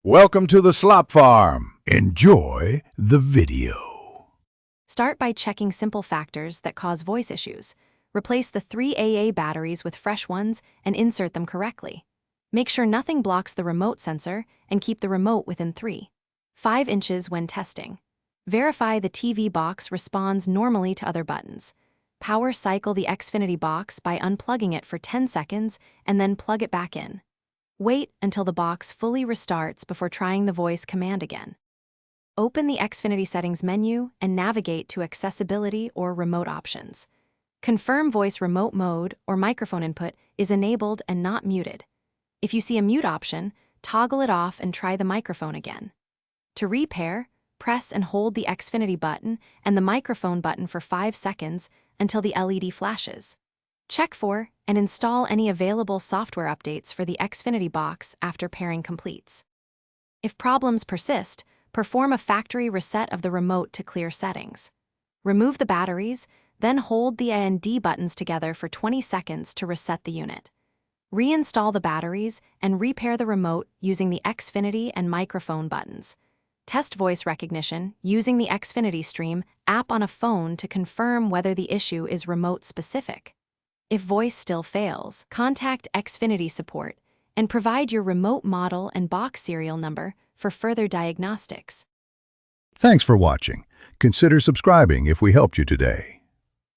Welcome to the Slop Farm. Enjoy the video. Start by checking simple factors that cause voice issues. Replace the 3 AA batteries with fresh ones and insert them correctly. Make sure nothing blocks the remote sensor and keep the remote within 3.5 inches when testing. Verify the TV box responds normally to other buttons. Power cycle the Xfinity box by unplugging it for 10 seconds and then plug it back in. Wait until the box fully restarts before trying the voice command again. Open the Xfinity settings menu and navigate to accessibility or remote options. Confirm voice remote mode or microphone input is enabled and not muted. If you see a mute option, toggle it off and try the microphone again. To repair, press and hold the Xfinity button and the microphone button for 5 seconds until the LED flashes. Check for and install any available software updates for the Xfinity box after pairing completes. If problems persist, perform a factory reset of the remote to clear settings. Remove the batteries, then hold the A and D buttons together for 20 seconds to reset the unit. Reinstall the batteries and repair the remote using the Xfinity and microphone buttons. Test voice recognition using the Xfinity Stream app on a phone to confirm whether the issue is remote-specific. If voice still fails, contact Xfinity support and provide your remote model and box serial number for further diagnostics. Thanks for watching. Consider subscribing if we helped you today.